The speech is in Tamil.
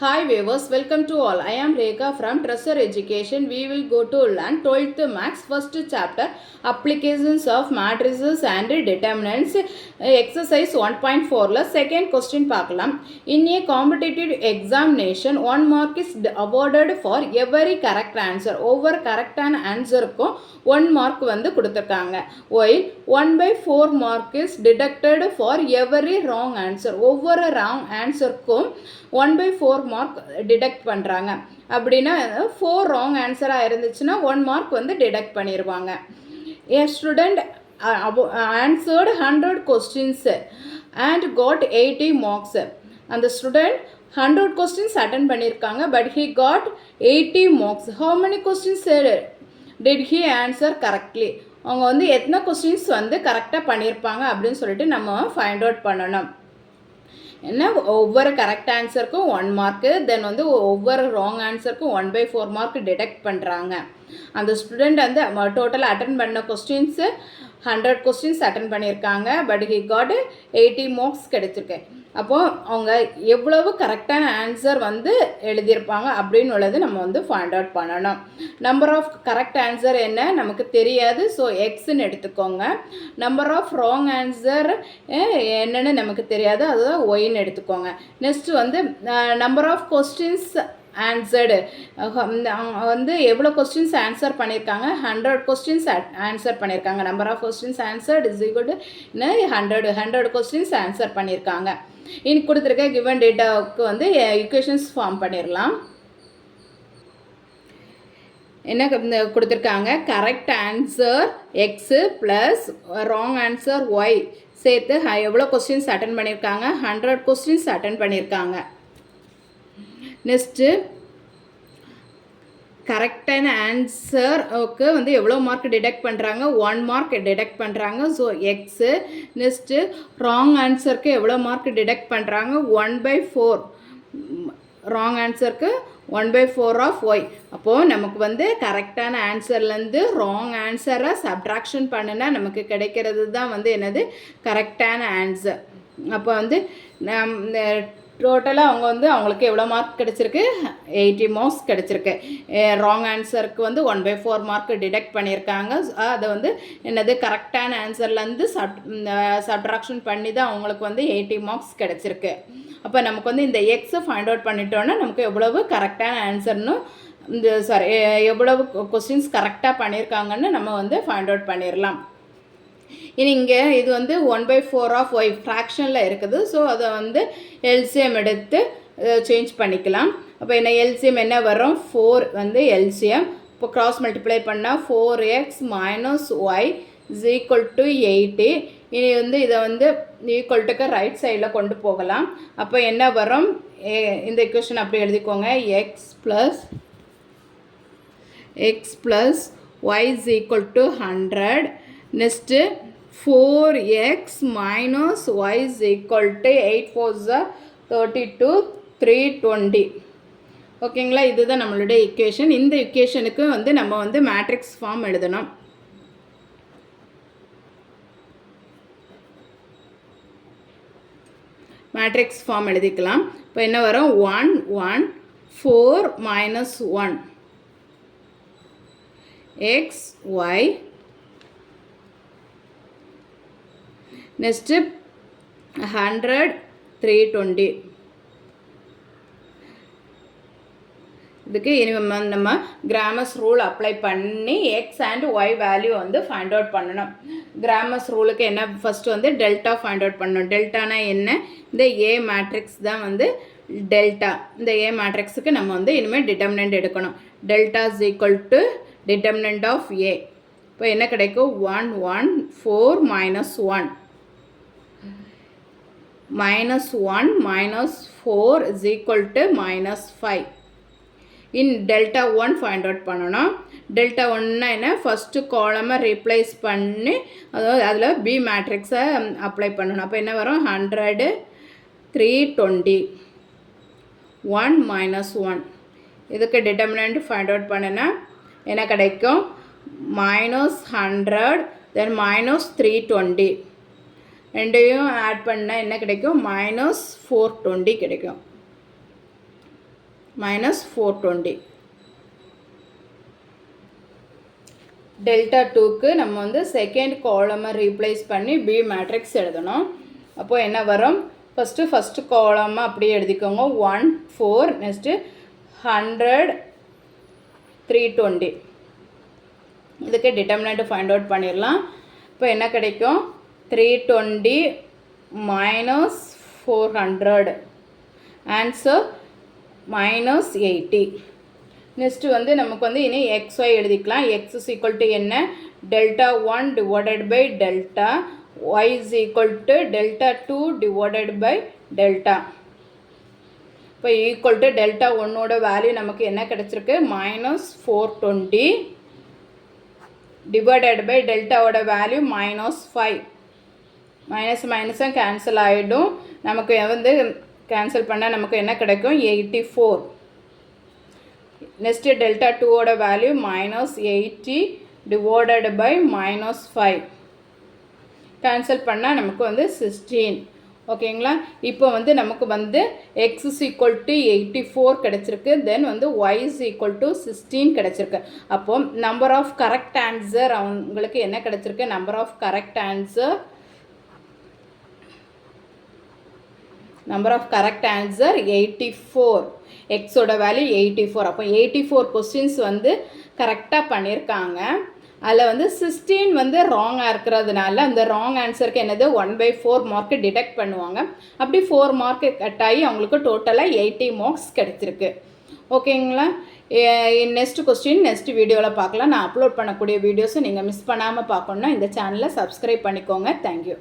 Hi viewers, welcome to all. I am Rekha from Treasure Education. We will go to learn 12th Maths first chapter Applications of Matrices and Determinants. Exercise 1.4 second question பார்க்கலாம். In a competitive examination, 1 mark is awarded for every correct answer. ஒவ்வொரு கரெக்டான ஆன்சருக்கும் 1 mark வந்து கொடுத்துருக்காங்க. While 1/4 mark is deducted for every wrong answer. ஒவ்வொரு wrong answerக்கும் 1/4 மார்க் டிடெக்ட் பண்ணுறாங்க. அப்படின்னா 4 ராங் ஆன்சராக இருந்துச்சுன்னா 1 மார்க் வந்து டிடெக்ட் பண்ணிடுவாங்க. A student answered 100 questions and got 80 marks. அந்த ஸ்டூடெண்ட் 100 questions அட்டன் பண்ணியிருக்காங்க, but he got 80 marks. How many questions did he answer correctly? அவங்க வந்து எத்தனை கொஸ்டின்ஸ் வந்து கரெக்டாக பண்ணியிருப்பாங்க அப்படின்னு சொல்லிட்டு நம்ம ஃபைண்ட் அவுட் பண்ணணும். என்ன ஒவ்வொரு கரெக்ட் ஆன்சருக்கும் 1 மார்க்கு, தென் வந்து ஒவ்வொரு ராங் ஆன்சருக்கும் 1/4 மார்க் டிடெக்ட் பண்ணுறாங்க. அந்த ஸ்டூடெண்ட் வந்து டோட்டலாக அட்டன் பண்ண கொஸ்டின்ஸு 100 கொஸ்டின்ஸ் அட்டன் பண்ணியிருக்காங்க, பட் ஹி காட் 80 மார்க்ஸ் கிடைச்சிருக்கு. அப்போது அவங்க எவ்வளவு கரெக்டான ஆன்சர் வந்து எழுதியிருப்பாங்க அப்படின்னு உள்ளது நம்ம வந்து ஃபைண்ட் அவுட் பண்ணணும். நம்பர் ஆஃப் கரெக்ட் ஆன்சர் என்ன நமக்கு தெரியாது, ஸோ எக்ஸ்ன்னு எடுத்துக்கோங்க. நம்பர் ஆஃப் ராங் ஆன்சர் என்னென்னு நமக்கு தெரியாது, அதுதான் ஒய்ன்னு எடுத்துக்கோங்க. நெக்ஸ்ட் வந்து நம்பர் ஆஃப் கொஸ்டின்ஸ் ஆன்சர்டு வந்து எவ்வளோ கொஸ்டின்ஸ் ஆன்சர் பண்ணியிருக்காங்க, 100 கொஸ்டின்ஸ் ஆன்சர் பண்ணியிருக்காங்க. Number of questions answered is equal to 100 questions answer பண்ணியிருக்காங்க. இன்னைக்கு கொடுத்துருக்க கிவன் டேட்டாவுக்கு வந்து ஈக்குவேஷன்ஸ் ஃபார்ம் பண்ணிடலாம். என்ன கொடுத்துருக்காங்க, correct answer X plus wrong answer Y சேர்த்து எவ்வளோ கொஸ்டின்ஸ் அட்டன் பண்ணியிருக்காங்க, 100 கொஸ்டின்ஸ் அட்டன் பண்ணியிருக்காங்க. நெக்ஸ்ட்டு கரெக்டான ஆன்சருக்கு வந்து எவ்வளோ மார்க் டிடெக்ட் பண்ணுறாங்க, 1 மார்க் டிடெக்ட் பண்ணுறாங்க, ஸோ எக்ஸு. நெக்ஸ்ட்டு ராங் ஆன்சருக்கு எவ்வளோ மார்க் டிடெக்ட் பண்ணுறாங்க, 1/4 ராங் ஆன்சருக்கு 1/4 ஆஃப் ஒய். அப்போது நமக்கு வந்து கரெக்டான ஆன்சர்லேருந்து ராங் ஆன்சரை சப்ட்ராக்ஷன் பண்ணுனா நமக்கு கிடைக்கிறது தான் வந்து என்னது கரெக்டான ஆன்சர். அப்போ வந்து டோட்டலாக அவங்க வந்து அவங்களுக்கு எவ்வளோ மார்க் கிடச்சிருக்கு, 80 மார்க்ஸ் கிடச்சிருக்கு. ராங் ஆன்சருக்கு வந்து 1/4 மார்க் டிடெக்ட் பண்ணியிருக்காங்க. அதை வந்து என்னது கரெக்டான ஆன்சர்லேருந்து சப்ட்ராக்ஷன் பண்ணி தான் அவங்களுக்கு வந்து 80 மார்க்ஸ் கிடச்சிருக்கு. அப்போ நமக்கு வந்து இந்த எக்ஸை ஃபைண்ட் அவுட் பண்ணிட்டோன்னா நமக்கு எவ்வளவு கரெக்டான ஆன்சர்னு எவ்வளவு கொஸ்டின்ஸ் கரெக்டாக பண்ணியிருக்காங்கன்னு நம்ம வந்து ஃபைண்ட் அவுட் பண்ணிடலாம். இனி இங்கே இது வந்து 1/4 ஆஃப் ஒய் ஃப்ராக்ஷனில் இருக்குது, ஸோ அதை வந்து எல்சிஎம் எடுத்து சேஞ்ச் பண்ணிக்கலாம். அப்போ என்ன எல்சிஎம் என்ன வரும், 4 வந்து எல்சிஎம். இப்போ கிராஸ் மல்டிப்ளை பண்ணால் 4x - y is equal to 80. இனி வந்து இதை வந்து ஈக்குவல்ட்டுக்கு ரைட் சைடில் கொண்டு போகலாம். அப்போ என்ன வரும், இந்த இக்குவேஷன் அப்படி எழுதிக்கோங்க, x plus y is equal to 100. Next 4x minus y is equal to 8 4s 32 320. ஓகேங்களா, இதுதான் நம்மளுடைய இக்குவேஷன். இந்த இக்குவேஷனுக்கு வந்து நம்ம வந்து மேட்ரிக்ஸ் ஃபார்ம் எழுதணும். மேட்ரிக்ஸ் ஃபார்ம் எழுதிக்கலாம். இப்போ என்ன வரும், 1 1 4 - 1 x y. நெக்ஸ்ட்டு 100 320. இதுக்கு இனி நம்ம கிராமர்ஸ் ரூல் அப்ளை பண்ணி எக்ஸ் அண்ட் ஒய் வேல்யூ வந்து ஃபைண்ட் அவுட் பண்ணணும். கிராமர்ஸ் ரூலுக்கு என்ன ஃபஸ்ட்டு வந்து டெல்டா ஃபைண்ட் அவுட் பண்ணணும். டெல்டானா என்ன, இந்த ஏ மேட்ரிக்ஸ் தான் வந்து டெல்டா. இந்த ஏ மேட்ரிக்ஸுக்கு நம்ம வந்து இனிமேல் டிட்டர்மினன்ட் எடுக்கணும். Delta is equal to determinant of A. இப்போ என்ன கிடைக்கும், 1 1 4 - 1 -1 - 4 is equal to -5. in delta 1 find out பண்ணணும். delta 1 என்ன, ஃபஸ்ட்டு காலமை ரீப்ளேஸ் பண்ணி அதாவது அதில் பி மேட்ரிக்ஸை அப்ளை பண்ணணும். அப்போ என்ன வரும், 100 320 1 - 1. இதுக்கு டிட்டர்மினன்ட் ஃபைண்ட் அவுட் பண்ணுனா என்ன கிடைக்கும், -100 தென் -320. ரெண்டையும் ஆட் பண்ணால் என்ன கிடைக்கும், -420 கிடைக்கும். minus 420. டெல்டா 2க்கு நம்ம வந்து செகண்ட் காலமை ரீப்ளேஸ் பண்ணி பி மேட்ரிக்ஸ் எழுதணும். அப்போது என்ன வரும், ஃபஸ்ட்டு காலமை அப்படியே எழுதிக்கோங்க. 1 4 நெக்ஸ்ட்டு 100 320. இதுக்கு டிட்டர்மினன்ட் ஃபைண்ட் அவுட் பண்ணிடலாம். இப்போ என்ன கிடைக்கும், 320 minus 400 ஆன்சர் -80. நெக்ஸ்ட்டு வந்து நமக்கு வந்து இனி XY எழுதிக்கலாம். X is equal to என்ன, delta 1 divided by delta, Y is equal to delta 2 divided by delta. இப்போ ஈக்குவல் டு டெல்டா 1ஓட வேல்யூ நமக்கு என்ன கிடச்சிருக்கு, -420 டிவைடட் பை டெல்டாவோட வேல்யூ -5. மைனஸும் கேன்சல் ஆகிடும். நமக்கு வந்து கேன்சல் பண்ணால் நமக்கு என்ன கிடைக்கும், 84. நெக்ஸ்ட்டு டெல்டா 2ஓட வேல்யூ -80 டிவைடட் பை -5. கேன்சல் பண்ணால் நமக்கு வந்து 16. ஓகேங்களா. இப்போ வந்து நமக்கு வந்து x is equal to 84 கிடச்சிருக்கு. தென் வந்து y is equal to 16 கிடச்சிருக்கு. அப்போது நம்பர் ஆஃப் கரெக்ட் ஆன்சர் அவங்களுக்கு என்ன கிடச்சிருக்கு, நம்பர் ஆஃப் கரெக்ட் ஆன்சர் 84. எக்ஸோட வேல்யூ 84. அப்போ 84 கொஸ்டின்ஸ் வந்து கரெக்டாக பண்ணியிருக்காங்க. அதில் வந்து 16 வந்து ராங்காக இருக்கிறதுனால அந்த ராங் ஆன்சருக்கு என்னது 1/4 மார்க்கு டிடெக்ட் பண்ணுவாங்க. அப்படி 4 மார்க்கு கட் ஆகி அவங்களுக்கு டோட்டலாக 80 மார்க்ஸ் கிடச்சிருக்கு. ஓகேங்களா. நெக்ஸ்ட் கொஸ்டின் நெக்ஸ்ட் வீடியோவில் பார்க்கலாம். நான் அப்லோட் பண்ணக்கூடிய வீடியோஸை நீங்கள் மிஸ் பண்ணாமல் பார்க்கணுன்னா இந்த சேனலை சப்ஸ்கிரைப் பண்ணிக்கோங்க. தேங்க்யூ.